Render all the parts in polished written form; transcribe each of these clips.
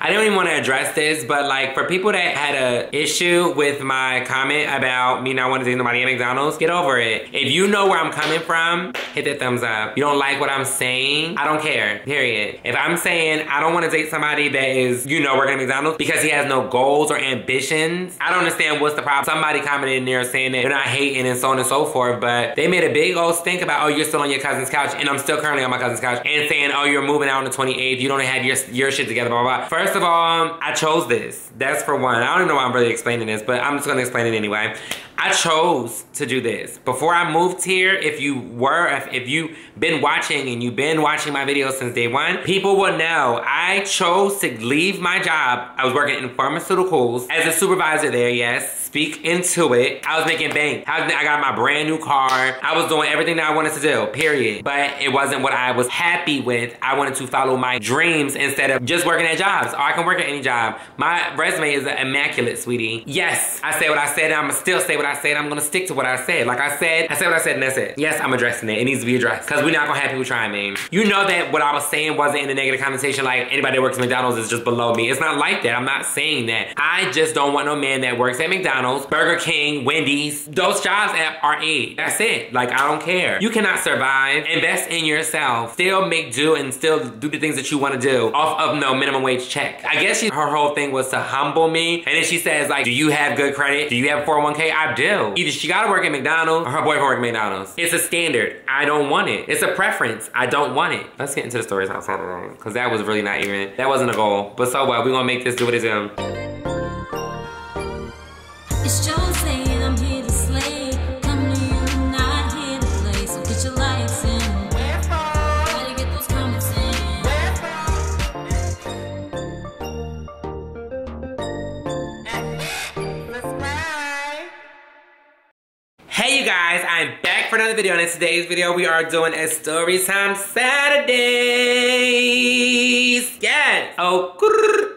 I didn't even want to address this, but like for people that had a issue with my comment about me not wanting to date nobody at McDonald's, get over it. If you know where I'm coming from, hit that thumbs up. You don't like what I'm saying, I don't care, period. If I'm saying I don't want to date somebody that is, you know, working at McDonald's because he has no goals or ambitions, I don't understand what's the problem. Somebody commented in there saying that they're not hating and so on and so forth, but they made a big old stink about, oh, you're still on your cousin's couch, and I'm still currently on my cousin's couch, and saying, oh, you're moving out on the 28th, you don't have your shit together, blah, blah, blah. First of all, I chose this. That's for one. I don't even know why I'm really explaining this, but I'm just gonna explain it anyway. I chose to do this. Before I moved here, if you've been watching and you've been watching my videos since day one, people will know I chose to leave my job. I was working in pharmaceuticals as a supervisor there, yes. Speak into it. I was making bank. I got my brand new car. I was doing everything that I wanted to do, period. But it wasn't what I was happy with. I wanted to follow my dreams instead of just working at jobs. Or I can work at any job. My resume is immaculate, sweetie. Yes, I said what I said, and I'm gonna still say what I said. I'm gonna stick to what I said. Like I said what I said, and that's it. Yes, I'm addressing it. It needs to be addressed. Because we're not gonna have people trying me. You know that what I was saying wasn't in a negative connotation, like anybody that works at McDonald's is just below me. It's not like that. I'm not saying that. I just don't want no man that works at McDonald's, Burger King, Wendy's. Those jobs are it. That's it. Like, I don't care. You cannot survive, invest in yourself, still make do and still do the things that you want to do off of no minimum wage check. I guess her whole thing was to humble me. And then she says, like, do you have good credit? Do you have 401k? I do. Either she gotta work at McDonald's or her boyfriend work at McDonald's. It's a standard. I don't want it. It's a preference. I don't want it. Let's get into the stories outside of that, because that was really not even, that wasn't a goal. But so what? We're gonna make this do what it's doing. It's Jose and I'm here to slay. Come to you, not here to play. So get your likes in. Try to get those comments in. Hey you guys, I'm back for another video, and in today's video we are doing a Storytime Saturdays. Yes! Oh,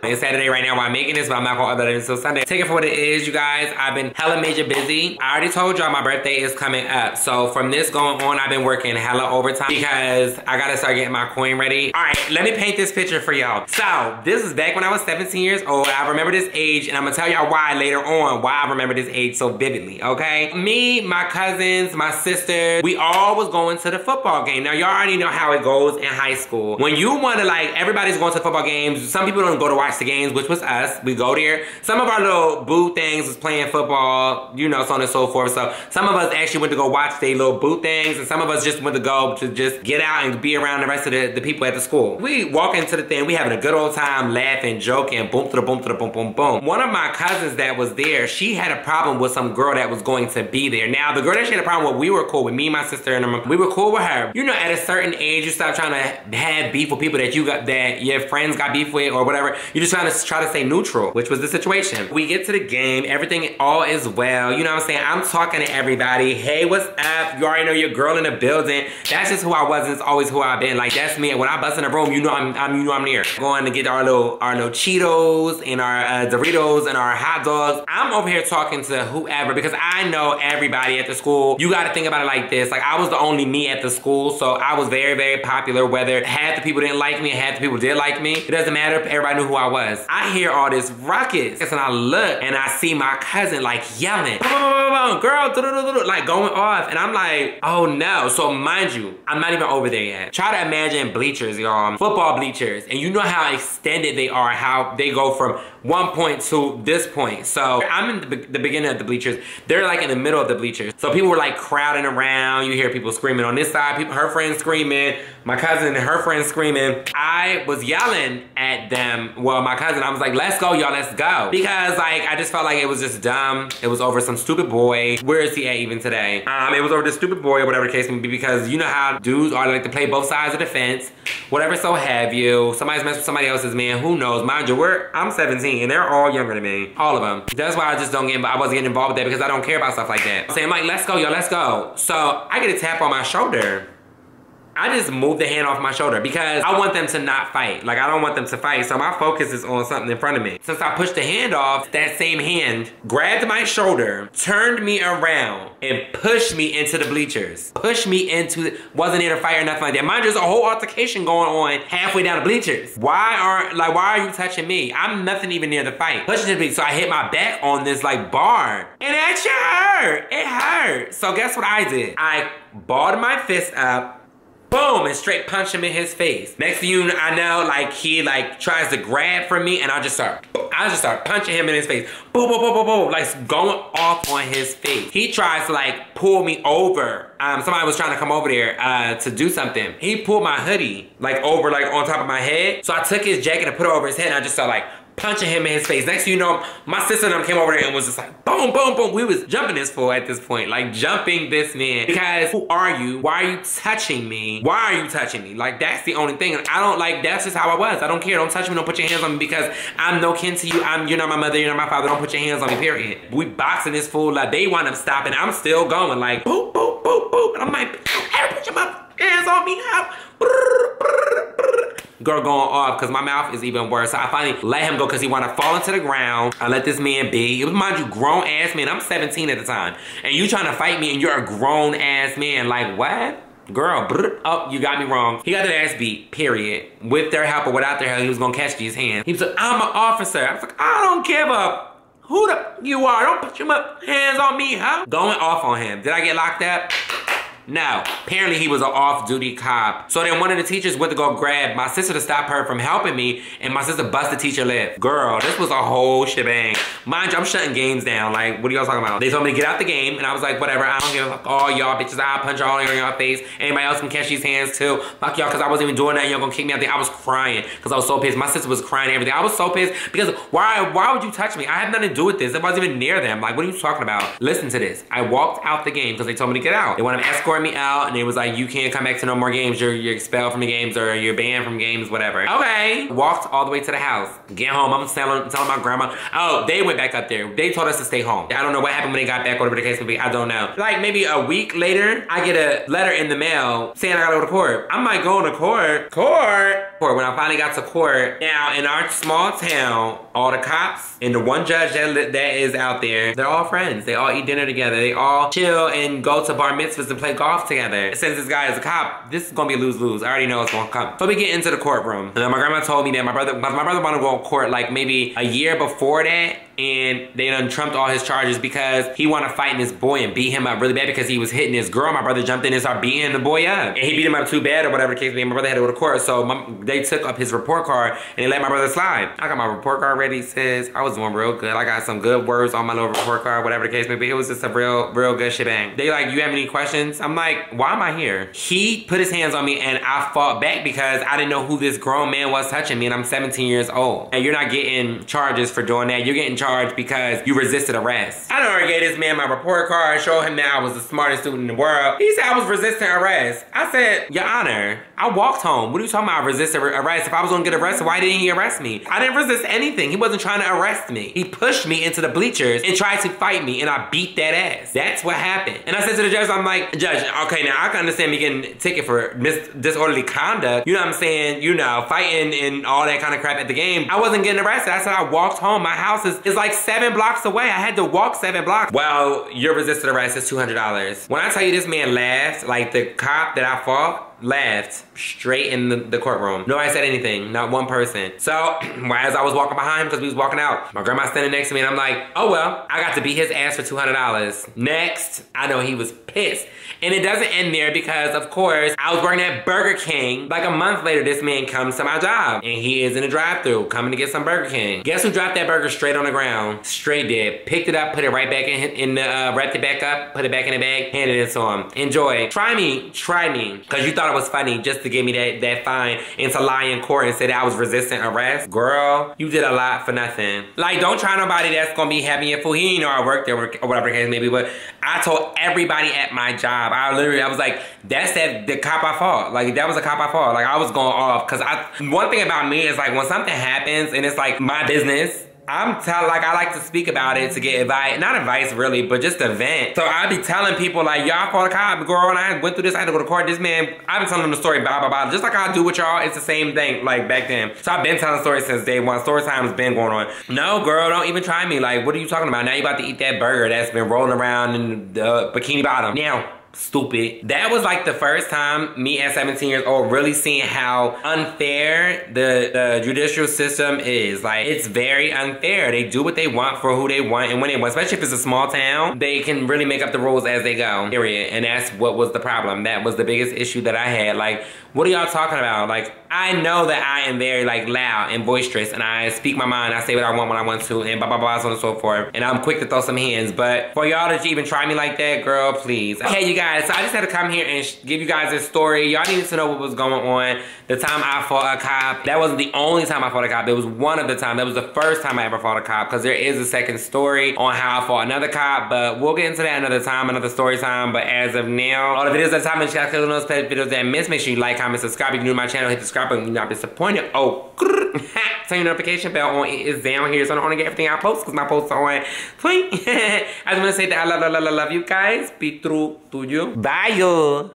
it's Saturday right now while I'm making this, but I'm not gonna upload it until Sunday. Take it for what it is, you guys. I've been hella major busy. I already told y'all my birthday is coming up. So from this going on, I've been working hella overtime because I gotta start getting my coin ready. All right, let me paint this picture for y'all. So this is back when I was 17 years old. I remember this age, and I'm gonna tell y'all why later on, why I remember this age so vividly, okay? Me, my cousins, my sisters, we all was going to the football game. Now y'all already know how it goes in high school. When you wanna, like, everybody's going to football games. Some people don't go to watch the games, which was us. We go there. Some of our little boo things was playing football, you know, so on and so forth. So some of us actually went to go watch their little boo things, and some of us just went to go to just get out and be around the rest of the people at the school. We walk into the thing, we having a good old time, laughing, joking, boom to the boom to the boom, boom, boom. One of my cousins that was there, she had a problem with some girl that was going to be there. Now, the girl that she had a problem with, we were cool with. Me, my sister, and we were cool with her. You know, at a certain age, you stop trying to have beef with people that your friends got beef with or whatever. You just try to stay neutral, which was the situation. We get to the game, everything all is well. You know what I'm saying? I'm talking to everybody. Hey, what's up? You already know your girl in the building. That's just who I was, and it's always who I've been. Like, that's me. When I bust in the room, you know I'm near. Going to get our little Cheetos and our Doritos and our hot dogs. I'm over here talking to whoever because I know everybody at the school. You gotta think about it like this. Like, I was the only me at the school, so I was very, very popular. Whether half the people didn't like me and half the people did like me, it doesn't matter if everybody knew who I was. I hear all this ruckus, and I look and I see my cousin like yelling, girl, like going off, and I'm like, oh no. So mind you, I'm not even over there yet. Try to imagine bleachers, y'all, football bleachers, and you know how extended they are, how they go from one point to this point. So I'm in the beginning of the bleachers. They're like in the middle of the bleachers. So people were like crowding around. You hear people screaming on this side, her friends screaming, my cousin and her friends screaming. I was yelling at them. Well, my cousin, I was like, let's go, y'all, let's go. Because like, I just felt like it was just dumb. It was over some stupid boy. Where is he at even today? It was over this stupid boy or whatever the case may be, because you know how dudes are, like to play both sides of the fence, whatever so have you. Somebody's messed with somebody else's man, who knows? Mind you, I'm 17 and they're all younger than me. All of them. That's why I just I wasn't getting involved with that, because I don't care about stuff like that. I'm saying, like, let's go, y'all, let's go. So I get a tap on my shoulder. I just moved the hand off my shoulder because I want them to not fight. Like, I don't want them to fight, so my focus is on something in front of me. Since I pushed the hand off, that same hand grabbed my shoulder, turned me around, and pushed me into the bleachers. Pushed me into, wasn't there to fight or nothing like that. Mind you, there's a whole altercation going on halfway down the bleachers. Why are you touching me? I'm nothing even near the fight. Pushing me, so I hit my back on this like bar. And that shit hurt. It hurt. So guess what I did? I balled my fist up, boom, and straight punched him in his face. Next thing you know, I know, like, he like tries to grab from me, and I just start punching him in his face. Boom, boom, boom, boom, boom, like going off on his face. He tries to like pull me over. Somebody was trying to come over there to do something. He pulled my hoodie like over, like on top of my head. So I took his jacket and put it over his head, and I just started like punching him in his face. Next thing you know, my sister and them came over there and was just like, boom, boom, boom. We was jumping this fool at this point. Like, jumping this man. Because, who are you? Why are you touching me? Why are you touching me? Like, that's the only thing. And I don't, like, that's just how I was. I don't care. Don't touch me. Don't put your hands on me because I'm no kin to you. You're not my mother. You're not my father. Don't put your hands on me, period. We boxing this fool. Like, they wind up stopping. I'm still going. Like, boop, boop, boop, boop. And I'm like, don't ever put your hands on me. Girl going off because my mouth is even worse. So I finally let him go because he wanted to fall into the ground. I let this man be. It was, mind you, grown ass man. I'm 17 at the time. And you trying to fight me and you're a grown ass man. Like, what? Girl, oh, you got me wrong. He got their ass beat, period. With their help or without their help, he was gonna catch these hands. He was like, I'm an officer. I was like, I don't give a who the you are. Don't put your hands on me, huh? Going off on him. Did I get locked up? No. Apparently he was an off-duty cop. So then one of the teachers went to go grab my sister to stop her from helping me, and my sister bust the teacher lip. Girl, this was a whole shebang. Mind you, I'm shutting games down. Like, what are y'all talking about? They told me to get out the game, and I was like, whatever, I don't give a fuck. All y'all bitches, I'll punch all in y'all face. Anybody else can catch these hands too. Fuck y'all, because I wasn't even doing that. Y'all gonna kick me out there. I was crying because I was so pissed. My sister was crying and everything. I was so pissed because why would you touch me? I had nothing to do with this. It wasn't even near them. Like, what are you talking about? Listen to this. I walked out the game because they told me to get out. They wanted to escort me out, and they was like, you can't come back to no more games. You're expelled from the games, or you're banned from games, whatever. Okay. Walked all the way to the house. Get home. I'm telling my grandma. Oh, they went back up there. They told us to stay home. I don't know what happened when they got back, whatever the case may be. I don't know. Like maybe a week later, I get a letter in the mail saying I gotta go to court. I'm like, going to court? Court? When I finally got to court, now in our small town, all the cops and the one judge that is out there, they're all friends. They all eat dinner together. They all chill and go to bar mitzvahs and play golf together. Since this guy is a cop, this is gonna be a lose-lose. I already know it's gonna come. So we get into the courtroom. And then my grandma told me that my brother wanted to go to court like maybe a year before that, and they done trumped all his charges because he wanted to fight this boy and beat him up really bad because he was hitting this girl. My brother jumped in and started beating the boy up. And he beat him up too bad or whatever the case may be. My brother had to go to court, so they took up his report card and they let my brother slide. I got my report card ready, sis. I was doing real good. I got some good words on my little report card, whatever the case may be. It was just a real good shebang. They like, you have any questions? I'm like, why am I here? He put his hands on me and I fought back because I didn't know who this grown man was touching me, and I'm 17 years old. And you're not getting charges for doing that. You're getting charged because you resisted arrest. I done gave this man my report card, showed him that I was the smartest student in the world. He said I was resisting arrest. I said, Your Honor, I walked home. What are you talking about, resisting arrest? If I was gonna get arrested, why didn't he arrest me? I didn't resist anything. He wasn't trying to arrest me. He pushed me into the bleachers and tried to fight me, and I beat that ass. That's what happened. And I said to the judge, I'm like, Judge, okay, now I can understand me getting a ticket for disorderly conduct. You know what I'm saying? You know, fighting and all that kind of crap at the game. I wasn't getting arrested. I said I walked home. My house is like 7 blocks away. I had to walk 7 blocks. Well, your resisted arrest is $200. When I tell you this man laughed, like the cop that I fought, laughed straight in the courtroom. Nobody said anything, not one person. So, as I was walking behind him, because we was walking out, my grandma standing next to me, and I'm like, oh well, I got to beat his ass for $200. Next, I know he was pissed. And it doesn't end there because, of course, I was working at Burger King. Like a month later, this man comes to my job, and he is in the drive-thru coming to get some Burger King. Guess who dropped that burger straight on the ground? Straight dead. Picked it up, put it right back in the, wrapped it back up, put it back in the bag, handed it to him. Enjoy. Try me, because you thought it was funny just to give me that fine and to lie in court and say that I was resisting arrest. Girl, you did a lot for nothing. Like, don't try nobody that's gonna be having your food. He didn't know I worked there or whatever the case may be, but I told everybody at my job. I was like, that's the cop I fought. Like, that was a cop I fought. Like, I was going off because one thing about me is like when something happens and it's like my business, I like to speak about it to get advice, not advice really, but just a vent. So I be telling people like, y'all fought a cop, girl, and I went through this, I had to go to court. This man, I've been telling them the story, blah, blah, blah. Just like I do with y'all, it's the same thing, like back then. So I've been telling stories since day one. Storytime's been going on. No, girl, don't even try me. Like, what are you talking about? Now you about to eat that burger that's been rolling around in the Bikini Bottom. Now, stupid. That was like the first time me at 17 years old really seeing how unfair the judicial system is. Like, it's very unfair. They do what they want for who they want and when they want. Especially if it's a small town, they can really make up the rules as they go, period. And that's what was the problem. That was the biggest issue that I had. Like, what are y'all talking about? Like, I know that I am very like loud and boisterous and I speak my mind. I say what I want when I want to and blah, blah, blah, so on and so forth. And I'm quick to throw some hands. But for y'all to even try me like that, girl, please. Okay, you guys, so I just had to come here and give you guys this story. Y'all needed to know what was going on. The time I fought a cop, that wasn't the only time I fought a cop. It was one of the time. That was the first time I ever fought a cop, because there is a second story on how I fought another cop, but we'll get into that another time, another story time. But as of now, all the videos at the time, you guys click on those videos that miss. Make sure you like, comment, subscribe. If you're new to my channel, hit the subscribe button. You're not disappointed. Oh, turn your notification bell on. It is down here, so I don't want to get everything I post, because my posts are on point. I just want to say that I love you guys. Be true to you. Bye, you.